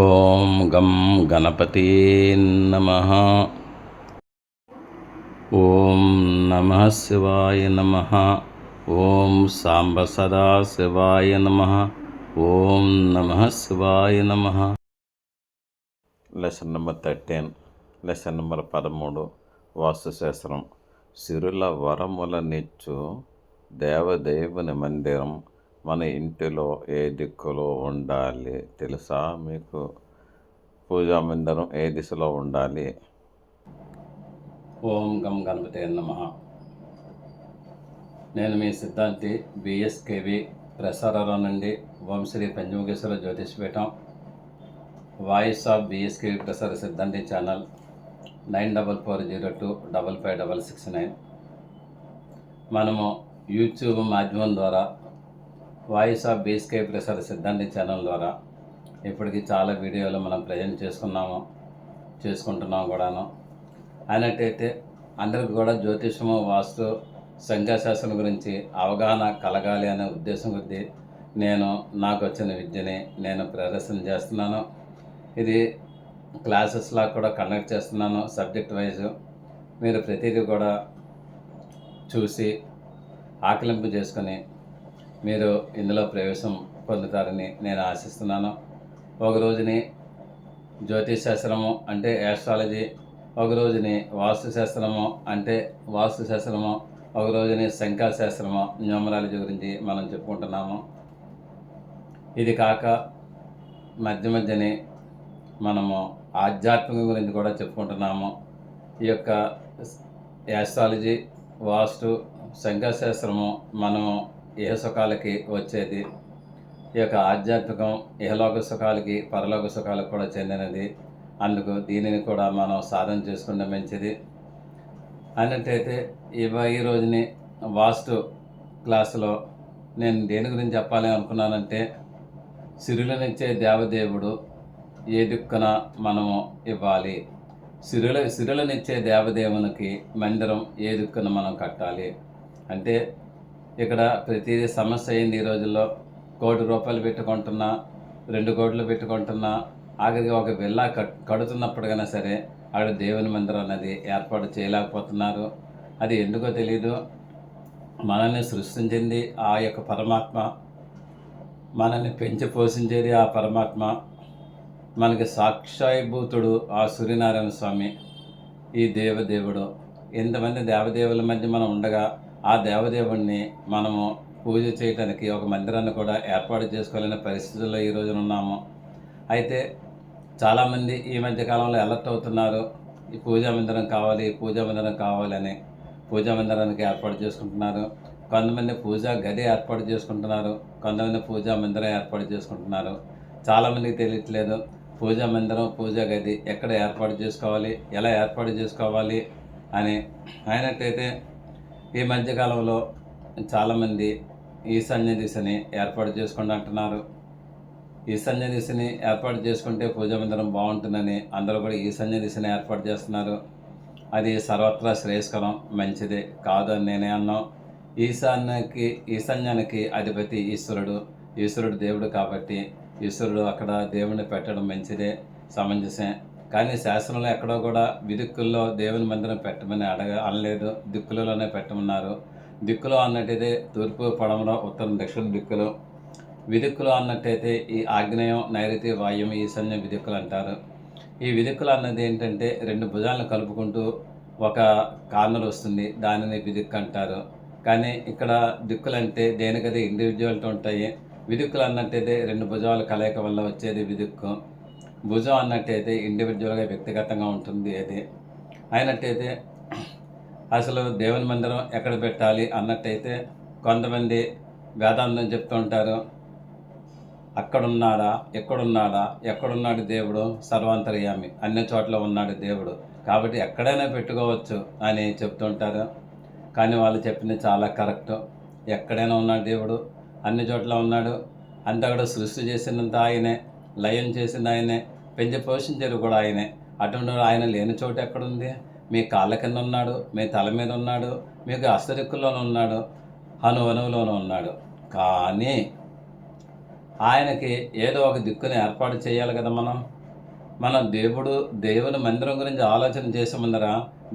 ఓం గం గణపతే నమః. ఓం నమః శివాయ నమః. ఓం సాంబ సదా శివాయ నమః. ఓం నమః శివాయ నమః. Lesson number 13, lesson number 13. వాస్తుశాస్త్రం. సిరుల వరముల నిచ్చు దేవదేవుని మందిరం మన ఇంటిలో ఏ దిక్కులో ఉండాలి తెలుసా మీకు? పూజా మందిరం ఏ దిశలో ఉండాలి? ఓం గం గణపతే నమః. నేను మీ సిద్ధాంతి బిఎస్కేవి ప్రసారాల నుండి ఓం Shri Panchamukheshwara జ్యోతిష్పీఠం, voice of BSKV ప్రసార సిద్ధాంతి ఛానల్ 9440255669. మనము యూట్యూబ్ మాధ్యమం ద్వారా వాయిస్ ఆఫ్ బిఎస్కేవి ప్రసార సిద్ధాంతి ఛానల్ ద్వారా ఇప్పటికీ చాలా వీడియోలు మనం ప్రజెంట్ చేసుకుంటున్నాము కూడాను. అయినట్టయితే అందరికి కూడా జ్యోతిషము, వాస్తు, సంఖ్యాశాస్త్రం గురించి అవగాహన కలగాలి అనే ఉద్దేశం కొద్దీ నాకు వచ్చిన విద్యని నేను ప్రదర్శన చేస్తున్నాను. ఇది క్లాసెస్లా కూడా కండక్ట్ చేస్తున్నాను, సబ్జెక్ట్ వైజ్. మీరు ప్రతిదీ కూడా చూసి ఆకలింపు చేసుకొని మీరు ఇందులో ప్రవేశం పొందుతారని నేను ఆశిస్తున్నాను. ఒక రోజుని జ్యోతిషశాస్త్రము అంటే యాస్ట్రాలజీ, ఒక రోజుని వాస్తుశాస్త్రము అంటే వాస్తుశాస్త్రము, ఒక రోజుని సంఖ్యాశాస్త్రము, న్యూమరాలజీ గురించి మనం చెప్పుకుంటున్నాము. ఇది కాక మధ్యని మనము ఆధ్యాత్మిక గురించి కూడా చెప్పుకుంటున్నాము. ఈ యొక్క యాస్ట్రాలజీ, వాస్తు, సంఖ్యాశాస్త్రము మనము ఇహ సుఖాలకి వచ్చేది. ఈ యొక్క ఆధ్యాత్మికం ఇహలోక సుఖాలకి, పరలోక సుఖాలకు కూడా చెందినది. అందుకు దీనిని కూడా మనం సాధన చేసుకుంటే మంచిది. అన్నట్టయితే ఈ రోజుని వాస్తు క్లాసులో నేను దేని గురించి చెప్పాలి అనుకున్నానంటే, సిరులనిచ్చే దేవదేవుడు ఏ దిక్కున మనము ఇవ్వాలి, సిరులనిచ్చే దేవదేవునికి మందిరం ఏ దిక్కున మనం కట్టాలి అంటే, ఇక్కడ ప్రతిదీ సమస్య అయింది. ఈ రోజుల్లో 1 కోటి రూపాయలు పెట్టుకుంటున్నా, 2 కోట్లు పెట్టుకుంటున్నా, ఆఖరికి ఒక విల్లా కడుతున్నప్పటికైనా సరే అక్కడ దేవుని మందిరం అనేది ఏర్పాటు చేయలేకపోతున్నారు. అది ఎందుకో తెలీదు. మనల్ని సృష్టించింది ఆ యొక్క పరమాత్మ, మనల్ని పెంచి పోషించేది ఆ పరమాత్మ, మనకి సాక్షాయిభూతుడు ఆ సూర్యనారాయణ స్వామి, ఈ దేవదేవుడు. ఎంతమంది దేవదేవుల మధ్య మనం ఉండగా ఆ దేవదేవుడిని మనము పూజ చేయడానికి ఒక మందిరాన్ని కూడా ఏర్పాటు చేసుకోవాలనే పరిస్థితుల్లో ఈ రోజున ఉన్నాము. అయితే చాలామంది ఈ మధ్యకాలంలో అలర్ట్ అవుతున్నారు. ఈ పూజా మందిరం కావాలి అని పూజా మందిరానికి ఏర్పాటు చేసుకుంటున్నారు. కొంతమంది పూజా గది ఏర్పాటు చేసుకుంటున్నారు, కొంతమంది పూజా మందిరం ఏర్పాటు చేసుకుంటున్నారు. చాలామందికి తెలియట్లేదు పూజా మందిరం, పూజా గది ఎక్కడ ఏర్పాటు చేసుకోవాలి, ఎలా ఏర్పాటు చేసుకోవాలి అని. అయినట్టయితే ఈ మధ్యకాలంలో చాలామంది ఈశాన్య దిశని ఏర్పాటు చేసుకుంటూ అంటున్నారు. ఈశాన్య దిశని ఏర్పాటు చేసుకుంటే పూజా మందిరం బాగుంటుందని అందరూ కూడా ఈశాన్య దిశని ఏర్పాటు చేస్తున్నారు. అది సర్వత్రా శ్రేయస్కరం, మంచిదే కాదు అని నేనే అన్నాం. ఈశాన్యానికి అధిపతి ఈశ్వరుడు దేవుడు కాబట్టి ఈశ్వరుడు అక్కడ దేవుడిని పెట్టడం మంచిదే, సమంజసే. కానీ శాస్త్రంలో ఎక్కడో కూడా విదిక్కుల్లో దేవుని మందిరం పెట్టమని అనలేదు, దిక్కులలోనే పెట్టమన్నారు. దిక్కులో అన్నట్టయితే తూర్పు, పడమర, ఉత్తరం, దక్షిణ దిక్కులు. విదిక్కులు అన్నట్టయితే ఈ ఆగ్నేయం, నైరుతి, వాయుం, ఈశాన్య విదిక్కులు అంటారు. ఈ విదిక్కులు అన్నది ఏంటంటే 2 భుజాలను కలుపుకుంటూ ఒక కార్నర్ వస్తుంది, దానిని విదిక్కు అంటారు. కానీ ఇక్కడ దిక్కులంటే దేనికది ఇండివిజువాలిటీ ఉంటాయి. విదిక్కులు అన్నట్టయితే 2 భుజాల కలయిక వల్ల వచ్చేది విదిక్కు. భుజం అన్నట్టయితే ఇండివిజువల్గా వ్యక్తిగతంగా ఉంటుంది అది. అయినట్టయితే అసలు దేవుని మందిరం ఎక్కడ పెట్టాలి అన్నట్టయితే కొంతమంది వేదాంతం చెప్తూ ఉంటారు, అక్కడున్నాడా, ఎక్కడున్నాడు దేవుడు, సర్వాంతర్యామి, అన్ని చోట్ల ఉన్నాడు దేవుడు, కాబట్టి ఎక్కడైనా పెట్టుకోవచ్చు అని చెప్తుంటారు. కానీ వాళ్ళు చెప్పింది చాలా కరెక్ట్. ఎక్కడైనా ఉన్నాడు దేవుడు, అన్ని చోట్ల ఉన్నాడు. అంతా కూడా సృష్టి చేసినంత ఆయనే, లయం చేసింది ఆయనే, పెంచి పోషించేది కూడా ఆయనే. అటువంటి ఆయన లేని చోటు ఎక్కడుంది? మీ కాళ్ళ కింద ఉన్నాడు, మీ తల మీద ఉన్నాడు, మీకు అష్టదిక్కుల్లోనూ ఉన్నాడు, అణువణువులోనూ ఉన్నాడు. కానీ ఆయనకి ఏదో ఒక దిక్కుని ఏర్పాటు చేయాలి కదా మనం. మనం దేవుని మందిరం గురించి ఆలోచన చేసే ముందర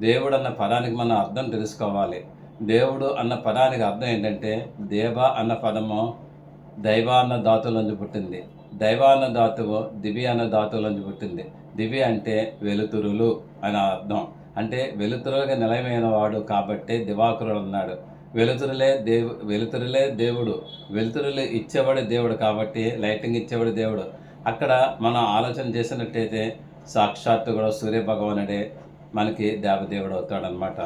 దేవుడు అన్న పదానికి మనం అర్థం తెలుసుకోవాలి. దేవుడు అన్న పదానికి అర్థం ఏంటంటే, దేవ అన్న పదము దైవ అన్న ధాతువులోంచి పుట్టింది. దైవ అన్న ధాతువు దివి అన్న ధాతువులోంచి పుట్టింది. దివి అంటే వెలుతురులు అని అర్థం. అంటే వెలుతురుగా నిలయమైన వాడు కాబట్టే దివాకరుడు అన్నాడు. వెలుతురులే దేవుడు. వెలుతురులు ఇచ్చేవాడు దేవుడు కాబట్టి లైటింగ్ ఇచ్చేవాడు దేవుడు. అక్కడ మనం ఆలోచన చేసినట్టయితే సాక్షాత్తు కూడా సూర్యభగవానుడే మనకి దేవదేవుడు అవుతాడనమాట,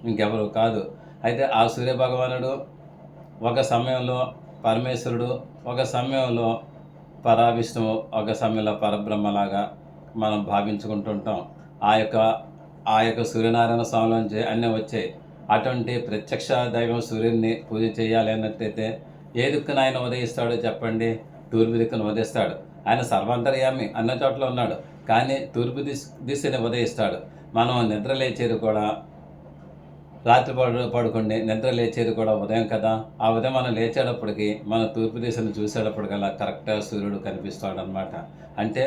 ఇంకెవరు కాదు. అయితే ఆ సూర్యభగవానుడు ఒక సమయంలో పరమేశ్వరుడు, ఒక సమయంలో పరావిష్ణువు, ఒక సమయంలో పరబ్రహ్మలాగా మనం భావించుకుంటుంటాం. ఆ యొక్క సూర్యనారాయణ స్వామిలోంచి అన్నీ వచ్చాయి. అటువంటి ప్రత్యక్ష దైవం సూర్యుడిని పూజ చేయాలి అన్నట్టయితే ఏ దిక్కున ఆయన ఉదయిస్తాడో చెప్పండి? తూర్పు దిక్కును ఉదయిస్తాడు. ఆయన సర్వాంతర్యామి అన్న చోట్ల ఉన్నాడు, కానీ తూర్పు దిశని ఉదయిస్తాడు. మనం నిద్ర లేచేది కూడా రాత్రి పడుకోండి, నిద్ర లేచేది కూడా ఉదయం కదా. ఆ ఉదయం మనం లేచేటప్పటికి మన తూర్పు దిశను చూసేటప్పటికల్లా కరెక్ట్గా సూర్యుడు కనిపిస్తాడు అనమాట. అంటే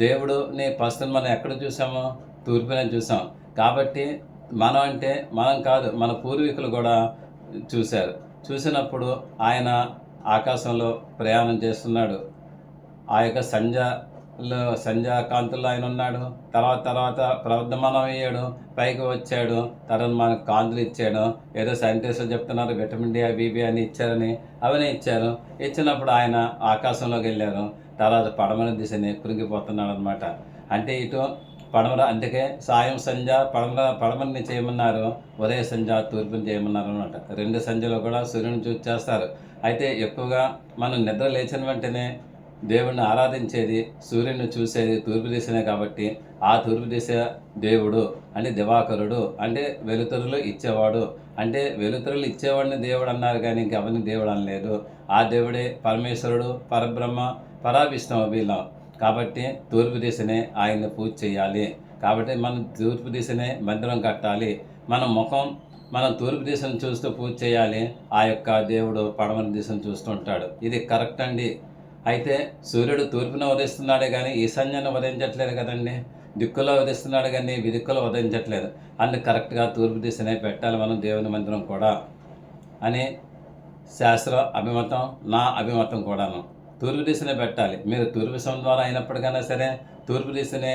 దేవుడుని ఫస్ట్ మనం ఎక్కడ చూసామో తూర్పునే చూసాం. కాబట్టి మనం అంటే మనం కాదు, మన పూర్వీకులు కూడా చూశారు. చూసినప్పుడు ఆయన ఆకాశంలో ప్రయాణం చేస్తున్నాడు. ఆ యొక్క సంధ్యాకాంతుల్లో ఆయన ఉన్నాడు. తర్వాత ప్రవర్ధమానం అయ్యాడు, పైకి వచ్చాడు, తర్వాత మనకు కాంతులు ఇచ్చాడు. ఏదో సైంటిస్టులు చెప్తున్నారు విటమిన్ డి బీబీ అని ఇచ్చారని, అవన్నీ ఇచ్చారు. ఇచ్చినప్పుడు ఆయన ఆకాశంలోకి వెళ్ళారు. తర్వాత పడమర దిశని కురిగిపోతున్నాడు అనమాట. అంటే ఇటు పడమర, అందుకే సాయం సంధ్య పడమరని చేయమన్నారు, ఉదయ సంధ్య తూర్పుని చేయమన్నారు అనమాట. 2 సంధ్యలో కూడా సూర్యుని చూసి చేస్తారు. అయితే ఎక్కువగా మనం నిద్ర లేచిన వెంటనే దేవుణ్ణి ఆరాధించేది, సూర్యుని చూసేది తూర్పు దిశనే కాబట్టి ఆ తూర్పు దిశ దేవుడు అంటే దివాకరుడు, అంటే వెలుతురులు ఇచ్చేవాడు. అంటే వెలుతురులు ఇచ్చేవాడిని దేవుడు అన్నారు, కానీ ఇంకెవరిని దేవుడు అనలేదు. ఆ దేవుడే పరమేశ్వరుడు, పరబ్రహ్మ, పరావిష్ణువు వీళ్ళం. కాబట్టి తూర్పు దిశనే ఆయన్ని పూజ చేయాలి. కాబట్టి మనం తూర్పు దిశనే మందిరం కట్టాలి. మనం తూర్పు దిశను చూస్తూ పూజ చేయాలి. ఆ యొక్క దేవుడు పడమర దిశను చూస్తూ ఉంటాడు. ఇది కరెక్ట్ అండి. అయితే సూర్యుడు తూర్పున ఉదయిస్తున్నాడే కానీ ఈశాన్యాన్ని ఉదయించట్లేదు కదండి. దిక్కులో ఉదయిస్తున్నాడు కానీ విదిక్కులో ఉదయించట్లేదు. అందుకు కరెక్ట్గా తూర్పు దిశనే పెట్టాలి మనం దేవుని మందిరం కూడా అని శాస్త్ర అభిమతం, నా అభిమతం కూడాను. తూర్పు దిశనే పెట్టాలి. మీరు తూర్పు సింహం ద్వారా అయినప్పటికైనా సరే తూర్పు దిశనే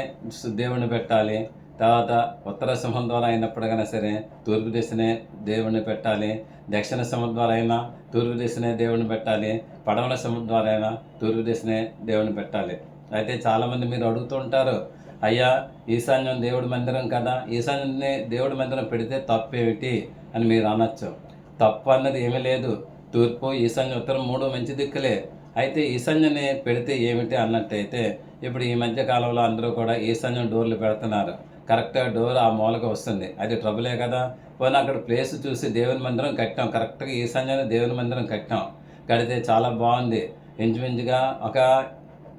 దేవుణ్ణి పెట్టాలి. తర్వాత ఉత్తర సింహం ద్వారా అయినప్పటికైనా సరే తూర్పు దిశనే దేవుణ్ణి పెట్టాలి. దక్షిణ సింహం ద్వారా అయినా తూర్పు దిశనే దేవుణ్ణి పెట్టాలి. పడమర సింహం ద్వారా అయినా తూర్పు దిశనే దేవుణ్ణి పెట్టాలి. అయితే చాలామంది మీరు అడుగుతూ ఉంటారు, అయ్యా ఈశాన్యం దేవుడి మందిరం కదా, ఈశాన్యాన్ని దేవుడి మందిరం పెడితే తప్పేమిటి అని మీరు అనొచ్చు. తప్పు అన్నది ఏమీ లేదు. తూర్పు, ఈశాన్యం, ఉత్తరం 3 మంచి దిక్కులే. అయితే ఈశాన్యాన్ని పెడితే ఏమిటి అన్నట్టయితే, ఇప్పుడు ఈ మధ్య కాలంలో అందరూ కూడా ఈశాన్యం డోర్లు పెడుతున్నారు. కరెక్ట్గా డోర్ ఆ మూలకు వస్తుంది, అది ట్రబులే కదా. పోనీ అక్కడ ప్లేస్ చూసి దేవుని మందిరం కట్టాం, కరెక్ట్గా ఈశాన్యాన్ని దేవుని మందిరం కట్టాం. కడితే చాలా బాగుంది. ఇంచుమించుగా ఒక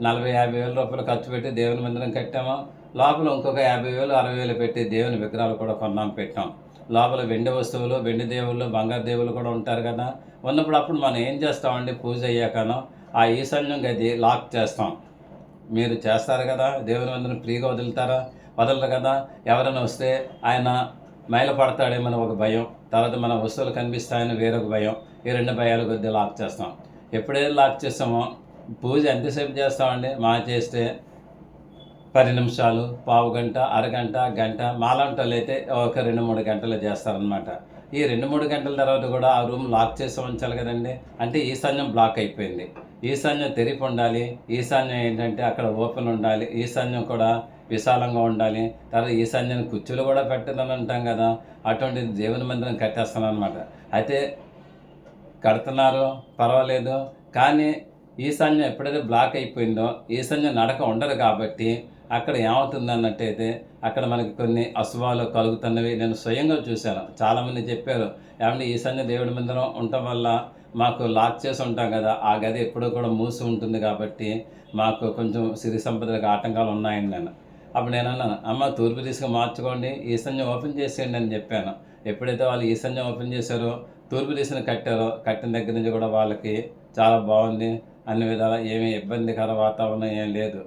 40-50 వేల రూపాయలు ఖర్చు పెట్టి దేవుని మందిరం కట్టాము. లోపల ఇంకొక 50,000 60,000 పెట్టి దేవుని విగ్రహాలు కూడా పెట్టాం. లోపల వెండి వస్తువులు, వెండి దేవుళ్ళు, బంగారు దేవుళ్ళు కూడా ఉంటారు కదా. ఉన్నప్పుడు అప్పుడు మనం ఏం చేస్తామండి, పూజ అయ్యాకనో ఆ ఈశాన్యం గది లాక్ చేస్తాం. మీరు చేస్తారు కదా, దేవుని మందిరం ఫ్రీగా వదులుతారా? వదలరు కదా. ఎవరైనా వస్తే ఆయన మైలపడతాడేమని ఒక భయం, తర్వాత మన వస్తువులు కనిపిస్తాయని వేరొక భయం. ఈ 2 భయాల కొద్దీ లాక్ చేస్తాం. ఎప్పుడైతే లాక్ చేస్తామో పూజ ఎంతసేపు చేస్తామండి? మా చేస్తే 10 నిమిషాలు, పావు గంట, అరగంట, గంట, మాలాంటోళ్ళు అయితే ఒక 2-3 గంటలు చేస్తారనమాట. ఈ 2-3 గంటల తర్వాత కూడా ఆ రూమ్ లాక్ చేసి ఉంచాలి కదండి. అంటే ఈశాన్యం బ్లాక్ అయిపోయింది. ఈశాన్యం తెరిపి ఉండాలి. ఈశాన్యం ఏంటంటే అక్కడ ఓపెన్ ఉండాలి. ఈశాన్యం కూడా విశాలంగా ఉండాలి. తర్వాత ఈశాన్యాన్ని కుర్చీలు కూడా పెట్టదని అంటాం కదా. అటువంటి దేవుని మందిరం కట్టేస్తాను అనమాట. అయితే కడుతున్నారు పర్వాలేదు, కానీ ఈశాన్యం ఎప్పుడైతే బ్లాక్ అయిపోయిందో ఈశాన్యం నడక ఉండదు కాబట్టి అక్కడ ఏమవుతుంది అన్నట్టయితే అక్కడ మనకి కొన్ని అశుభాలు కలుగుతున్నవి నేను స్వయంగా చూశాను. చాలామంది చెప్పారు, ఏమంటే ఈశాన్య దేవుడి మందిరం ఉండటం వల్ల మాకు లాక్ చేసి ఉంటాం కదా, ఆ గది ఎప్పుడూ కూడా మూసి ఉంటుంది కాబట్టి మాకు కొంచెం సిరి సంపదలకు ఆటంకాలు ఉన్నాయండి నేను. అప్పుడు నేను అన్నాను, అమ్మ తూర్పు దిశగా మార్చుకోండి, ఈశాన్యం ఓపెన్ చేసేయండి అని చెప్పాను. ఎప్పుడైతే వాళ్ళు ఈశాన్యం ఓపెన్ చేశారో తూర్పు దిశను కట్టారో, కట్టిన దగ్గర నుంచి కూడా వాళ్ళకి చాలా బాగుంది. అన్ని విధాలా ఏమీ ఇబ్బందికర వాతావరణం ఏం లేదు.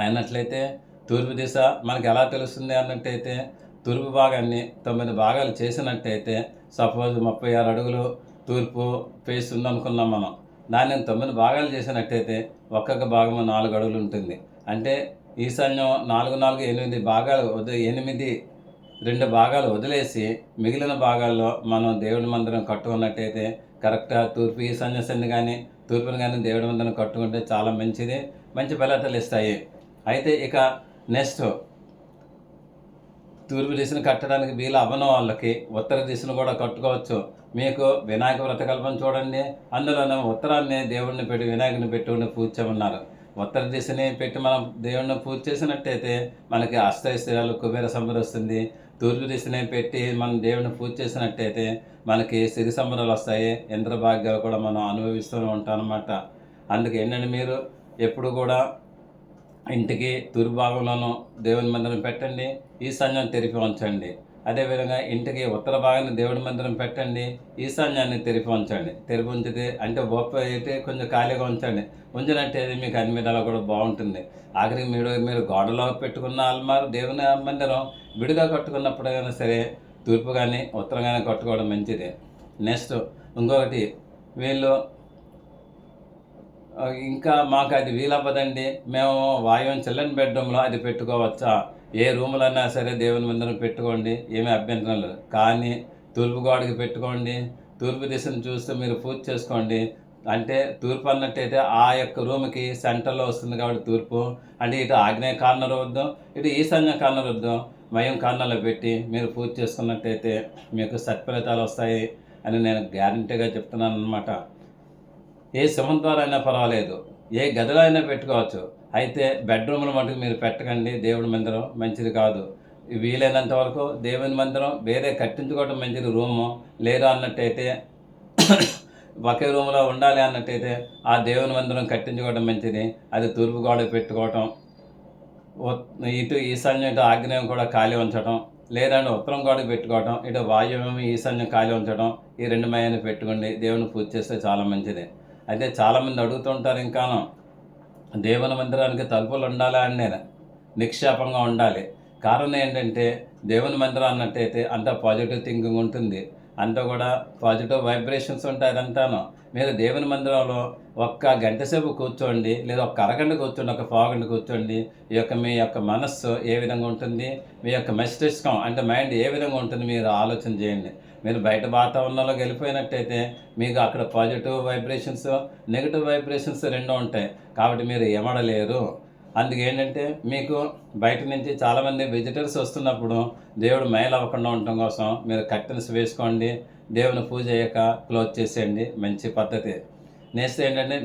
అయినట్లయితే తూర్పు దిశ మనకు ఎలా తెలుస్తుంది అన్నట్టయితే, తూర్పు భాగాన్ని 9 భాగాలు చేసినట్టయితే, సపోజ్ 36 అడుగులు తూర్పు ఫేస్ ఉందనుకున్నాం మనం. దాన్ని 9 భాగాలు చేసినట్టయితే ఒక్కొక్క భాగము 4 అడుగులు ఉంటుంది. అంటే ఈశాన్యం 4, 4, 8 భాగాలు 8 2 భాగాలు వదిలేసి మిగిలిన భాగాల్లో మనం దేవుడి మందిరం కట్టుకున్నట్టయితే కరెక్ట్గా తూర్పు ఈశాన్య సంధి కానీ తూర్పుని కానీ దేవుడి మందిరం కట్టుకుంటే చాలా మంచిది, మంచి ఫలితాలు ఇస్తాయి. అయితే ఇక నెక్స్ట్ తూర్పు దిశను కట్టడానికి వీలు అవ్వని వాళ్ళకి ఉత్తర దిశను కూడా కట్టుకోవచ్చు. మీకు వినాయక వ్రతకల్పం చూడండి, అందులోనే ఉత్తరాన్ని దేవుడిని పెట్టి వినాయకుని పెట్టుకుని పూజ చేయమన్నారు. ఉత్తర దిశని పెట్టి మనం దేవుడిని పూజ చేసినట్టయితే మనకి అష్టైశ్వర్యాలు కుబేర సంపద వస్తుంది. తూర్పు దిశని పెట్టి మనం దేవుడిని పూజ చేసినట్టయితే మనకి సిరి సంపదలు వస్తాయి, ఇంద్రభాగ్యాలు కూడా మనం అనుభవిస్తూ ఉంటాం అన్నమాట. అందుకే ఏంటంటే మీరు ఎప్పుడు కూడా ఇంటికి తూర్పు భాగంలోనూ దేవుని మందిరం పెట్టండి, ఈశాన్యం తెరిపి ఉంచండి. అదేవిధంగా ఇంటికి ఉత్తర భాగాన్ని దేవుడి మందిరం పెట్టండి, ఈశాన్యాన్ని తెరిపి ఉంచండి. తెరిపి ఉంచితే అంటే అయితే కొంచెం ఖాళీగా ఉంచండి. ఉంచినట్టయితే మీకు అన్ని విధాలా కూడా బాగుంటుంది. ఆఖరికి మీరు గోడలో పెట్టుకున్న అల్మారు దేవుని మందిరం విడిగా కట్టుకున్నప్పుడైనా సరే తూర్పు కానీ ఉత్తరం కానీ కట్టుకోవడం మంచిది. నెక్స్ట్ ఇంకొకటి, వీళ్ళు ఇంకా మాకు అది వీలవ్వదండి, మేము వాయువు చిల్డ్రన్ బెడ్రూమ్లో అది పెట్టుకోవచ్చా? ఏ రూములైనా సరే దేవుని మందిరం పెట్టుకోండి, ఏమీ అభ్యంతరం లేదు. కానీ తూర్పు గోడకి పెట్టుకోండి, తూర్పు దిశను చూస్తూ మీరు పూజ చేసుకోండి. అంటే తూర్పు అన్నట్టయితే ఆ యొక్క రూమ్కి సెంటర్లో వస్తుంది కాబట్టి తూర్పు. అంటే ఇటు ఆగ్నేయ కార్నర్ వద్దాం, ఇటు ఈశాన్య కార్నర్ వద్దాం, మయం కార్నర్లో పెట్టి మీరు పూజ చేసుకున్నట్టయితే మీకు సత్ఫలితాలు వస్తాయి అని నేను గ్యారంటీగా చెప్తున్నాను అన్నమాట. ఏ సింహం ద్వారా అయినా పర్వాలేదు, ఏ గదిలో అయినా పెట్టుకోవచ్చు. అయితే బెడ్రూమ్ల మటుకు మీరు పెట్టకండి, దేవుడి మందిరం మంచిది కాదు. వీలైనంత వరకు దేవుని మందిరం వేరే కట్టించుకోవడం మంచిది. రూము లేదు అన్నట్టయితే ఒకే రూమ్లో ఉండాలి అన్నట్టయితే ఆ దేవుని మందిరం కట్టించుకోవడం మంచిది. అది తూర్పు గోడ పెట్టుకోవటం, ఇటు ఈశాన్యం ఇటు ఆగ్నేయం కూడా ఖాళీ ఉంచడం, లేదంటే ఉత్తరం గోడకు పెట్టుకోవటం, ఇటు వాయువ్యం ఈశాన్యం ఖాళీ ఉంచడం, ఈ 2 మయాన్ని పెట్టుకోండి. దేవుని పూజ చేస్తే చాలా మంచిది. అయితే చాలామంది అడుగుతుంటారు, ఇంకాను దేవుని మందిరానికి తలుపులు ఉండాలా అని. నేను నిక్షేపంగా ఉండాలి. కారణం ఏంటంటే దేవుని మందిరం అన్నట్టయితే అంతా పాజిటివ్ థింకింగ్ ఉంటుంది, అంతా కూడా పాజిటివ్ వైబ్రేషన్స్ ఉంటాయి. అదంతాను మీరు దేవుని మందిరంలో ఒక్క గంట సేపు కూర్చోండి, లేదా ఒక అరగంట కూర్చోండి, ఒక పావుగంట కూర్చోండి. మీ యొక్క మనస్సు ఏ విధంగా ఉంటుంది, మీ యొక్క మస్తిష్కం అంటే మైండ్ ఏ విధంగా ఉంటుంది మీరు ఆలోచన చేయండి. మీరు బయట వాతావరణంలోకి వెళ్ళిపోయినట్టయితే మీకు అక్కడ పాజిటివ్ వైబ్రేషన్స్, నెగిటివ్ వైబ్రేషన్స్ 2 ఉంటాయి. కాబట్టి మీరు ఏమడలేరు. అందుకేంటంటే మీకు బయట నుంచి చాలామంది విజిటర్స్ వస్తున్నప్పుడు దేవుడు మైల్ అవ్వకుండా ఉండటం కోసం మీరు కర్టెన్స్ వేసుకోండి, దేవుని పూజ అయ్యాక క్లోజ్ చేసేయండి, మంచి పద్ధతి. నెక్స్ట్ ఏంటంటే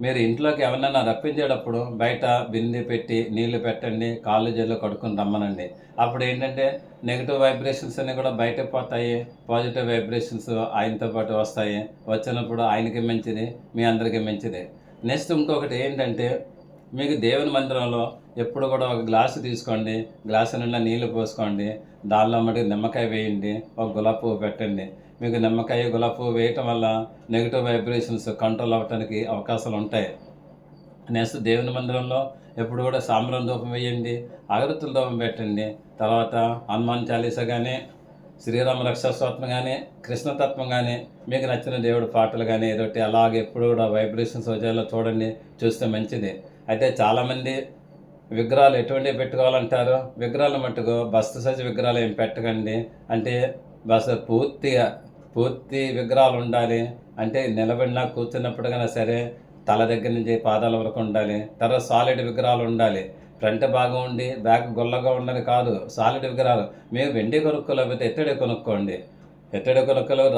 మీరు ఇంట్లోకి ఎవరినైనా రప్పించేటప్పుడు బయట బిందె పెట్టి నీళ్లు పెట్టండి, కాళ్ళు చేతులు కడుక్కొని రమ్మనండి. అప్పుడు ఏంటంటే నెగిటివ్ వైబ్రేషన్స్ అన్నీ కూడా బయటకు పోతాయి, పాజిటివ్ వైబ్రేషన్స్ ఆయనతో పాటు వస్తాయి. వచ్చినప్పుడు ఆయనకి మంచిది, మీ అందరికీ మంచిది. నెక్స్ట్ ఇంకొకటి ఏంటంటే మీకు దేవుని మందిరంలో ఎప్పుడు కూడా ఒక గ్లాసు తీసుకోండి, గ్లాసు నిండా నీళ్లు పోసుకోండి, దానిలో మటుకు నిమ్మకాయ వేయండి, ఒక గులాబీ పువ్వు పెట్టండి. మీకు నిమ్మకాయ గులాబీ పువ్వు వేయటం వల్ల నెగిటివ్ వైబ్రేషన్స్ కంట్రోల్ అవ్వడానికి అవకాశాలు ఉంటాయి. నెక్స్ట్ దేవుని మందిరంలో ఎప్పుడు కూడా సాంబ్రాణ ధూపం వేయండి, అగరత్తుల ధూపం పెట్టండి. తర్వాత హనుమాన్ చాలీసా కానీ, శ్రీరామ రక్షా స్తోత్రం కానీ, కృష్ణతత్వం కానీ, మీకు నచ్చిన దేవుడి పాటలు కానీ ఏదోటి అలాగే ఎప్పుడు కూడా వైబ్రేషన్స్ వచ్చేలా చూడండి, చూస్తే మంచిది. అయితే చాలామంది విగ్రహాలు ఎటువంటివి పెట్టుకోవాలంటారు. విగ్రహాలు మట్టుకు బస్త సైజు విగ్రహాలు ఏం పెట్టకండి. అంటే పూర్తి విగ్రహాలు ఉండాలి. అంటే నిలబడినా కూర్చున్నప్పుడు కన్నా సరే తల దగ్గర నుంచి పాదాల వరకు ఉండాలి. తర్వాత సాలిడ్ విగ్రహాలు ఉండాలి. ఫ్రంట్ భాగం ఉండి బ్యాక్ గొల్లగా ఉండని కాదు, సాలిడ్ విగ్రహాలు. మేము వెండి కొనుక్కోలేకపోతే ఎత్తడి కొనుక్కోండి,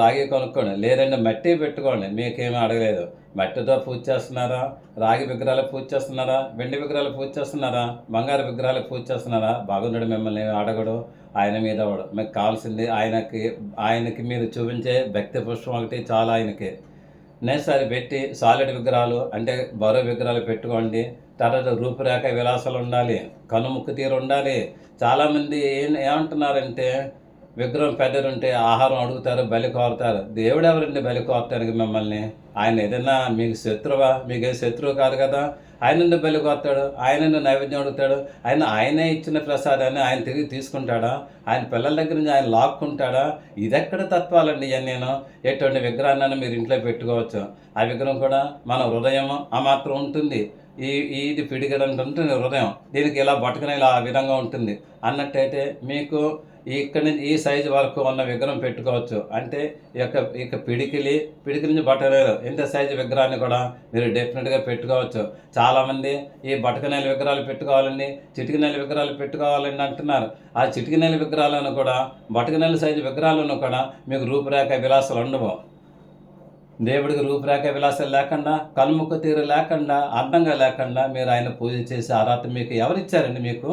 రాగి కొనుక్కోండి, లేదంటే మట్టి పెట్టుకోండి, మీకేమీ అడగలేదు. మట్టితో పూజ చేస్తున్నారా, రాగి విగ్రహాలు పూజ చేస్తున్నారా, వెండి విగ్రహాలు పూజ చేస్తున్నారా, బంగారు విగ్రహాలు పూజ చేస్తున్నారా, బాగున్నాడు మిమ్మల్ని అడగడు, ఆయన మీద అవడు. మీకు కావాల్సింది ఆయనకి మీరు చూపించే భక్తి పుష్పం ఒకటి చాలా ఆయనకి. నెక్స్ట్ అది పెట్టి సాలిడ్ విగ్రహాలు అంటే బరువు విగ్రహాలు పెట్టుకోండి. తర్వాత రూపురేఖ విలాసాలు ఉండాలి, కనుముక్కు తీరు ఉండాలి. చాలామంది ఏమంటున్నారంటే విగ్రహం పెద్దది ఉంటే ఆహారం అడుగుతారు, బలి కోరుతారు. దేవుడు ఎవరండి బలి కోరటానికి మిమ్మల్ని? ఆయన ఏదైనా మీకు శత్రువా? మీకే శత్రువు కాదు కదా. ఆయనను బలి కొడతాడు, ఆయనను నైవేద్యం అడుగుతాడు. ఆయనే ఇచ్చిన ప్రసాదాన్ని ఆయన తిరిగి తీసుకుంటాడా? ఆయన పిల్లల దగ్గర నుంచి ఆయన లాక్కుంటాడా? ఇదెక్కడ తత్వాలండి ఇయన్నీను. ఎటువంటి విగ్రహాన్నైనా మీరు ఇంట్లో పెట్టుకోవచ్చు. ఆ విగ్రహం కూడా మన హృదయం ఆ మాత్రం ఉంటుంది. ఈ ఇది పిడికెడంత ఉంటుంది హృదయం. దీనికి ఇలా బట్టుకుని ఇలా ఆ విధంగా ఉంటుంది అన్నట్టయితే మీకు ఇక్కడి నుంచి ఈ సైజు వరకు ఉన్న విగ్రహం పెట్టుకోవచ్చు. అంటే ఇక పిడికిలి నుంచి బట్టనేలు ఇంత సైజు విగ్రహాన్ని కూడా మీరు డెఫినెట్గా పెట్టుకోవచ్చు. చాలామంది ఈ బటకనేల విగ్రహాలు పెట్టుకోవాలండి, చిటికినేల విగ్రహాలు పెట్టుకోవాలండి అంటున్నారు. ఆ చిటికినేల విగ్రహాలను కూడా బటకనేల సైజు విగ్రహాలను కూడా మీకు రూపురేఖ విలాసాలు ఉండవు. దేవుడికి రూపురేఖ విలాసాలు లేకుండా, కనుముక్కు తీరు లేకుండా, అందంగా లేకుండా మీరు ఆయన పూజ చేసే అర్హత మీకు ఎవరిచ్చారండి? మీకు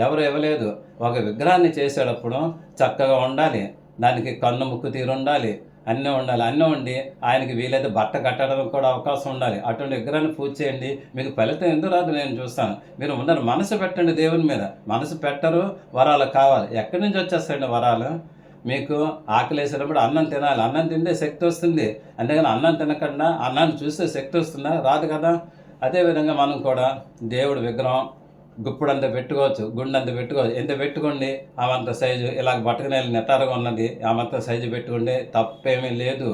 ఎవరు ఇవ్వలేదు. ఒక విగ్రహాన్ని చేసేటప్పుడు చక్కగా ఉండాలి, దానికి కన్ను ముక్కు తీరు ఉండాలి, అన్నీ ఉండాలి. అన్నీ ఉండి ఆయనకి వీలైతే బట్ట కట్టడానికి కూడా అవకాశం ఉండాలి. అటువంటి విగ్రహాన్ని పూజ చేయండి, మీకు ఫలితం ఎందుకు రాదు నేను చూస్తాను. మీరు ముందర మనసు పెట్టండి దేవుని మీద. మనసు పెట్టరు, వరాలు కావాలి. ఎక్కడి నుంచి వచ్చేస్తాయండి వరాలు? మీకు ఆకలేసినప్పుడు అన్నం తినాలి, అన్నం తింటే శక్తి వస్తుంది. అంతేగాని అన్నం తినకుండా అన్నాన్ని చూస్తే శక్తి వస్తుందా? రాదు కదా. అదేవిధంగా మనం కూడా దేవుడి విగ్రహం గుప్పుడంత పెట్టుకోవచ్చు, గుండంత పెట్టుకోవచ్చు. ఎంత పెట్టుకోండి, ఆమంత సైజు. ఇలాగ బట్టకనేలు నెట్టారుగా ఉన్నది, ఆమంత సైజు పెట్టుకుంటే తప్పేమీ లేదు.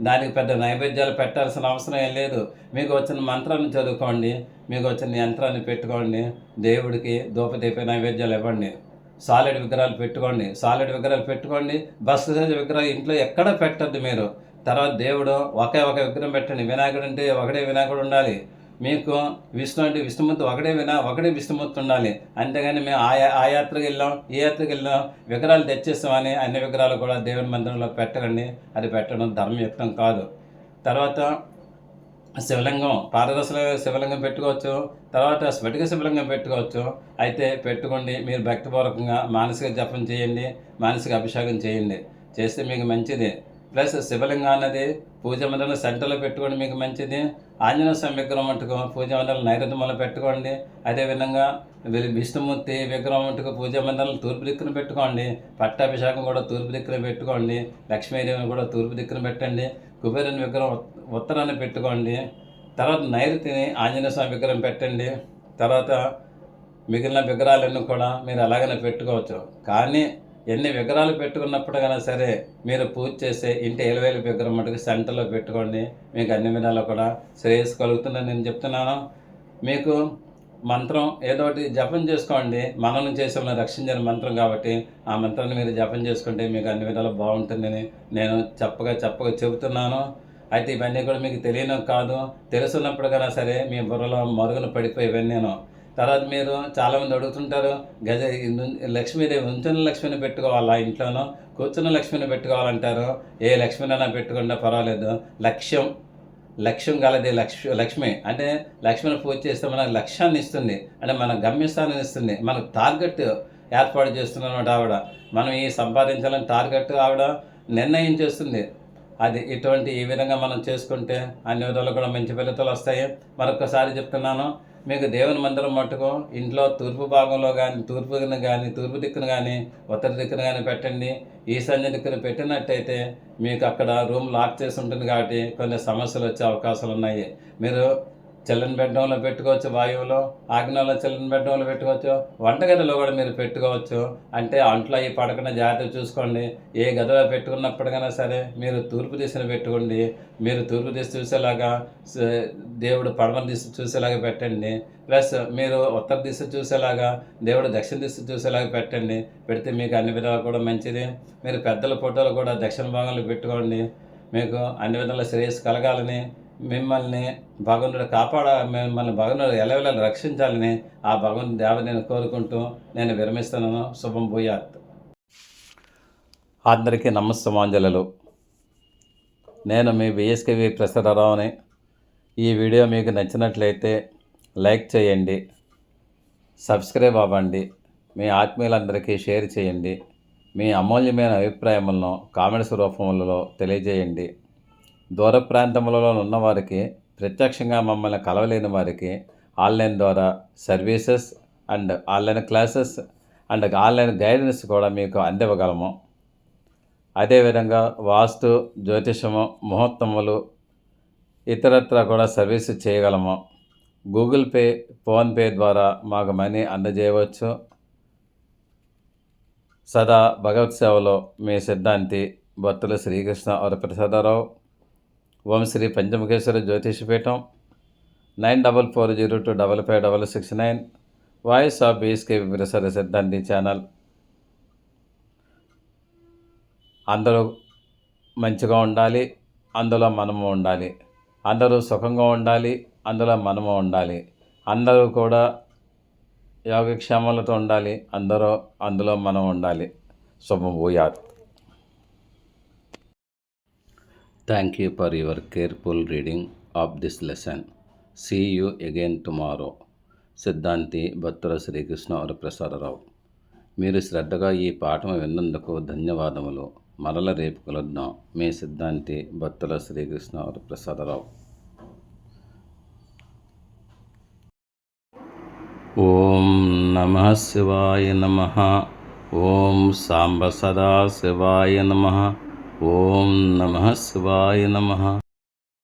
దానికి పెద్ద నైవేద్యాలు పెట్టాల్సిన అవసరం ఏం లేదు. మీకు వచ్చిన మంత్రాన్ని చదువుకోండి, మీకు వచ్చిన యంత్రాన్ని పెట్టుకోండి, దేవుడికి ధూపదీప నైవేద్యాలు ఇవ్వండి. సాలిడ్ విగ్రహాలు పెట్టుకోండి. బస్సు సైజు విగ్రహం ఇంట్లో ఎక్కడ పెట్టద్దు మీరు. తర్వాత దేవుడు ఒక విగ్రహం పెట్టండి. వినాయకుడు అంటే ఒకటే వినాయకుడు ఉండాలి. మీకు విష్ణు అంటే విష్ణుమూర్తి ఒకటే విష్ణుమూర్తి ఉండాలి. అంతేగాని మేము ఆ యాత్రకి వెళ్ళాం, ఈ యాత్రకి వెళ్ళాం, విగ్రహాలు తెచ్చేస్తామని అన్ని విగ్రహాలు కూడా దేవుని మందిరంలో పెట్టకండి. అది పెట్టడం ధర్మయుక్తం కాదు. తర్వాత శివలింగం, పారదర్శక శివలింగం పెట్టుకోవచ్చు, తర్వాత స్ఫటిక శివలింగం పెట్టుకోవచ్చు. అయితే పెట్టుకోండి, మీరు భక్తిపూర్వకంగా మానసిక జపం చేయండి, మానసిక అభిషేకం చేయండి, చేస్తే మీకు మంచిది. ప్లస్ శివలింగం అన్నది పూజ మండలం సెంటర్లో పెట్టుకోండి, మీకు మంచిది. ఆంజనేయ స్వామి విగ్రహం మటుకు పూజ మండలం నైరుతి పెట్టుకోండి. అదేవిధంగా విష్ణుమూర్తి విగ్రహం మటుకు పూజ మండలం తూర్పు దిక్కున పెట్టుకోండి. పట్టాభిషేకం కూడా తూర్పు దిక్కున పెట్టుకోండి. లక్ష్మీదేవిని కూడా తూర్పు దిక్కున పెట్టండి. కుబేరుని విగ్రహం ఉత్తరాన్ని పెట్టుకోండి. తర్వాత నైరుతిని ఆంజనేయ స్వామి విగ్రహం పెట్టండి. తర్వాత మిగిలిన విగ్రహాలన్నీ కూడా మీరు అలాగనే పెట్టుకోవచ్చు. కానీ ఎన్ని విగ్రహాలు పెట్టుకున్నప్పుడు కన్నా సరే మీరు పూజ చేసే ఇంటి ఎలవేలు విగ్రహం మటుకు సెంటర్లో పెట్టుకోండి. మీకు అన్ని విధాలు కూడా శ్రేయస్సు కలుగుతుందని నేను చెప్తున్నాను. మీకు మంత్రం ఏదో ఒకటి జపం చేసుకోండి. మనల్ని చేసే రక్షించిన మంత్రం కాబట్టి ఆ మంత్రాన్ని మీరు జపం చేసుకుంటే మీకు అన్ని విధాలు బాగుంటుందని నేను చెప్పగా చెబుతున్నాను. అయితే ఇవన్నీ కూడా మీకు తెలియను కాదు, తెలుసున్నప్పుడు కన్నా సరే మీ బుర్రలో మరుగున పడిపోయి ఇవన్నీను. తర్వాత మీరు చాలామంది అడుగుతుంటారు, లక్ష్మీదేవి ఉంచున్న లక్ష్మిని పెట్టుకోవాలా ఇంట్లోనో, కూర్చున్న లక్ష్మిని పెట్టుకోవాలంటారు. ఏ లక్ష్మినైనా పెట్టుకున్నా పర్వాలేదు. లక్ష్యం గలది లక్ష్మి అంటే లక్ష్మిని పూజ చేస్తే మనకు లక్ష్యాన్ని ఇస్తుంది, అంటే మన గమ్యస్థానాన్ని ఇస్తుంది, మనకు టార్గెట్ ఏర్పాటు చేస్తున్నమాట ఆవిడ. మనం ఈ సంపాదించాలని టార్గెట్ ఆవిడ నిర్ణయం చేస్తుంది. అది ఈ విధంగా మనం చేసుకుంటే అన్ని విధాలు కూడా మంచి ఫలితాలు వస్తాయి. మరొకసారి చెప్తున్నాను, మీకు దేవుని మందిరం మట్టుకు ఇంట్లో తూర్పు భాగంలో కానీ తూర్పు దిక్కును కానీ ఉత్తర దిక్కును కానీ పెట్టండి. ఈశాన్య దిక్కును పెట్టినట్టయితే మీకు అక్కడ రూమ్ లాక్ చేసి ఉంటుంది కాబట్టి కొన్ని సమస్యలు వచ్చే అవకాశాలు ఉన్నాయి. మీరు చల్లని బెడ్రూమ్లో పెట్టుకోవచ్చు, వాయువులో ఆగ్నేయంలో చల్లని బెడ్రూమ్లో పెట్టుకోవచ్చు, వంటగదిలో కూడా మీరు పెట్టుకోవచ్చు. అంటే అంట్లో అవి పడకుండా జాగ్రత్తగా చూసుకోండి. ఏ గదిలో పెట్టుకున్నప్పటికైనా సరే మీరు తూర్పు దిశను పెట్టుకోండి. మీరు తూర్పు దిశ చూసేలాగా దేవుడు పడమర దిశ చూసేలాగా పెట్టండి. ప్లస్ మీరు ఉత్తర దిశ చూసేలాగా దేవుడు దక్షిణ దిశ చూసేలాగా పెట్టండి. పెడితే మీకు అన్ని విధాలు కూడా మంచిది. మీరు పెద్దల ఫోటోలు కూడా దక్షిణ భాగంలో పెట్టుకోండి. మీకు అన్ని విధాల శ్రేయస్సు కలగాలని, మిమ్మల్ని భగవంతుడు ఎలవెలా రక్షించాలని ఆ భగవంతుని దేవతని కోరుకుంటూ నేను విరమిస్తున్నాను. శుభం భూయాత్. అందరికీ నమస్సమాంజలు. నేను మీ విఎస్కేవి ప్రసాదరావుని. ఈ వీడియో మీకు నచ్చినట్లయితే లైక్ చేయండి, సబ్స్క్రైబ్ అవ్వండి, మీ ఆత్మీయులందరికీ షేర్ చేయండి. మీ అమూల్యమైన అభిప్రాయములను కామెంట్స్ రూపంలో తెలియజేయండి. దూర ప్రాంతములలో ఉన్నవారికి, ప్రత్యక్షంగా మమ్మల్ని కలవలేని వారికి ఆన్లైన్ ద్వారా services and online classes and online guidance కూడా మీకు అందివ్వగలము. అదేవిధంగా వాస్తు, జ్యోతిషము, ముహూర్తములు ఇతరత్రా కూడా సర్వీస్ చేయగలము. గూగుల్ పే, ఫోన్పే ద్వారా మాకు మనీ అందజేయవచ్చు. సదా భగవత్ సేవలో మీ సిద్ధాంతి బత్తుల శ్రీకృష్ణ వరప్రసాదరావు. ఓం Shri Panchamukheshwara జ్యోతిషపీఠం, 9440255669, voice of BSK ప్రసాద సిద్ధాంతి ఛానల్. అందరూ మంచిగా ఉండాలి, అందులో మనము ఉండాలి. అందరూ సుఖంగా ఉండాలి, అందులో మనము ఉండాలి. అందరూ కూడా యోగక్షేమాలతో ఉండాలి, అందులో మనం ఉండాలి. శుభం భూయాత్. Thank you for your careful reading of this lesson. See you again tomorrow. Siddhanti Battula Srikrishna Varaprasad Rao. మీరు శ్రద్ధగా ఈ పాఠం విన్నందుకు ధన్యవాదములు. మరల రేపు కలుద్దాం. మీ సిద్ధాంతి బత్తుల శ్రీకృష్ణ వరప్రసాదరావు. ఓం నమః శివాయ నమః. ఓం సాంబ సదా శివాయ నమః. ఓం నమః శివాయ నమః.